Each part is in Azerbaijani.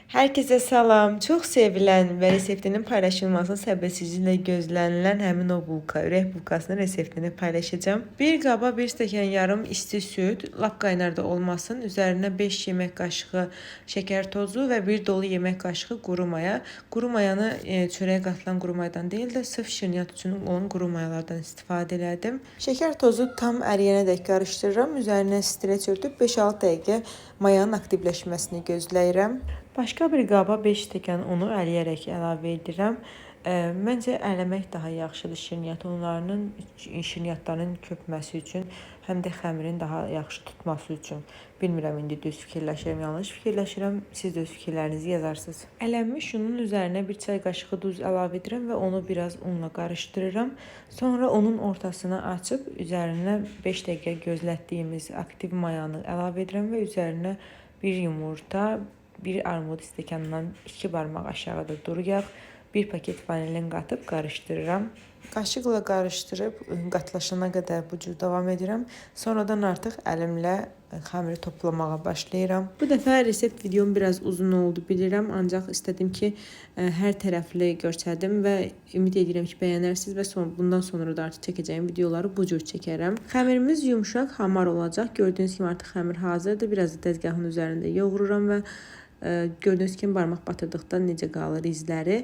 Herkese salam. Çox sevilən və reseptinin paylaşılmasını səbirsizliklə gözlənilən həmin o bulka, ürək bulkasının reseptini paylaşacağım. Bir qaba 1 stəkan yarım isti süd, lap qaynar da olmasın. Üzərinə 5 yemək qaşığı şəkər tozu və 1 dolu yemək qaşığı quru maya. Quru mayanı çörəyə qatılan quru mayadan deyil də sırf şirniyyat üçün olan quru mayalardan istifadə elədim. Şəkər tozu tam əriyənədək qarışdırıram. Üzərinə streç örtüb 5-6 dəqiqə mayanın aktivləşməsini gözləyirəm. Başqa bir qaba 5 stəkan unu əliyərək əlavə edirəm. Məncə ələmək daha yaxşıdır şirniyyatların köpməsi üçün, həm də xəmirin daha yaxşı tutması üçün. Bilmirəm indi düz fikirləşirəm, yanlış fikirləşirəm. Siz də öz fikirlərinizi yazarsınız. Ələnmiş unun üzərinə 1 çay qaşığı duz əlavə edirəm və onu biraz unla qarışdırıram. Sonra onun ortasını açıb üzərinə 5 dəqiqə gözlətdiyimiz aktiv mayanı əlavə edirəm və üzərinə 1 yumurta, 1 armud stəkanından 2 barmaq aşağıda duru yağ, 1 paket vanilin qatıb qarışdırıram. Qaşıqla qarışdırıb qatlaşana qədər bu cür davam edirəm. Sonradan artıq əlimlə xəmiri toplamağa başlayıram. Bu dəfə resept videom biraz uzun oldu bilirəm, ancaq istədim ki, hər tərəfli göstərdim və ümid edirəm ki, bəyənərsiniz və bundan sonra da artıq çəkəcəyim videoları bu cür çəkərəm. Xəmirimiz yumşaq, hamar olacaq. Gördüyünüz kimi artıq xəmir hazırdır. Biraz da dəzgahın üzərində yoğururam və gördüyünüz kimi barmaq batırdıqda necə qalır izləri.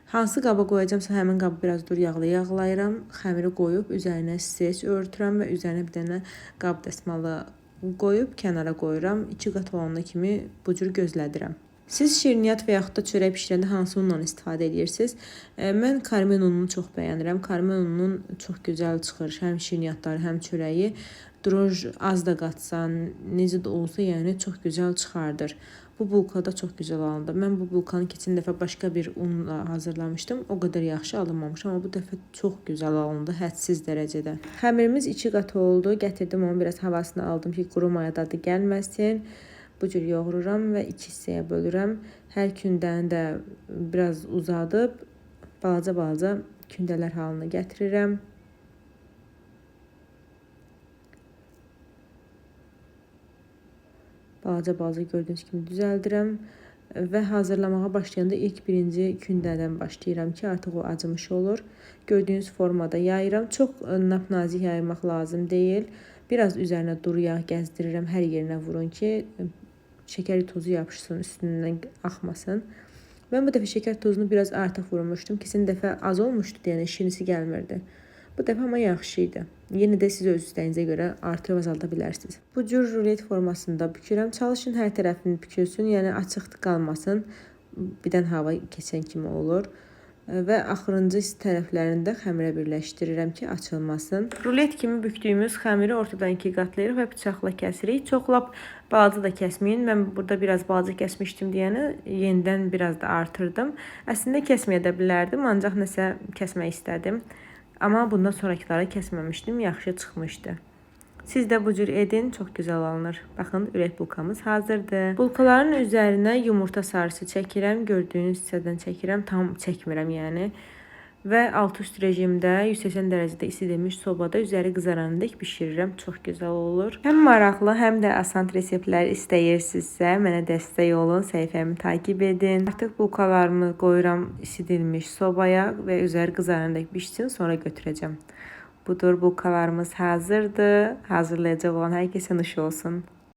Hansı qaba qoyacamsa həmin qabı biraz dur yağla yağlayıram. Xəmiri qoyub üzərinə streç örtürəm və üzərinə bir dənə qab dəsmalı qoyub kənara qoyuram. 2 qat olana kimi bu cür gözlədirəm. Siz şirniyyat və yaxud da çörək bişirəndə hansı undan istifadə edirsiniz? Mən karmen ununu çox bəyənirəm. Karmen ununun çox gözəl çıxır həm şirniyyatları, həm çörəyi. Droj az da qatsan, necə də olsa, yəni çox gözəl çıxardır. Bu bulkada çox gözəl alındı. Mən bu bulkanı keçən dəfə başqa bir unla hazırlamışdım. O qədər yaxşı alınmamış, amma bu dəfə çox gözəl alındı, hədsiz dərəcədə. Xəmirimiz 2 qat oldu. Gətirdim onu, biraz havasını aldım ki, quru maya dadı gəlməsin. Bu cür yoğururam və 2 hissəyə bölürəm. Hər kündəni də biraz uzadıb balaca-balaca kündələr halına gətirirəm. Balaca-balaca gördüyünüz kimi düzəldirəm və hazırlamağa başlayanda ilk birinci kündədən başlayıram ki, artıq o acımış olur. Gördüyünüz formada yayıram. Çox napnazik yaymaq lazım deyil. Biraz üzərinə duru yağ gəzdirirəm, hər yerinə vurun ki, şəkər tozu yapışsın, üstündən axmasın. Mən bu dəfə şəkər tozunu biraz artıq vurmuşdum. Keçən dəfə az olmuşdu, yəni şirnisi gəlmirdi. Bu dəfə amma yaxşı idi. Yenə də siz öz istəyinizə görə artırıb azalda bilərsiniz. Bu cür rulet formasında bükürəm. Çalışın hər tərəfini bükülsün, yəni açıq qalmasın. Birdən hava keçən kimi olur. Və axırıncı tərəflərində xəmirə birləşdirirəm ki, açılmasın. Rulet kimi bükdüyümüz xəmiri ortadan 2 qatlayırıq və bıçaqla kəsirik. Çox lap balaca da kəsməyin. Mən burada biraz balaca kəsmişdim deyəni yenidən biraz da artırdım. Əslində kəsməyə də bilərdim, ancaq nəsə kəsmək istədim. Amma bundan sonrakıları kəsməmişdim, yaxşı çıxmışdı. Siz də bu cür edin, çox gözəl alınır. Baxın, ürək bulkamız hazırdır. Bulkaların üzərinə yumurta sarısı çəkirəm, gördüyünüz hissədən çəkirəm, tam çəkmirəm yəni. Və alt üst rejimdə 180 dərəcədə isidilmiş sobada üzəri qızaranadək bişirirəm. Çox gözəl olur. Həm maraqlı, həm də asan reseptlər istəyirsinizsə, mənə dəstək olun, səhifəmi takib edin. Artıq bulkalarımı qoyuram isidilmiş sobaya və üzəri qızaranadək bişsin, sonra götürəcəm. Budur, bulkalarımız hazırdır. Hazırlayacaq olan hər kəsə nuş olsun.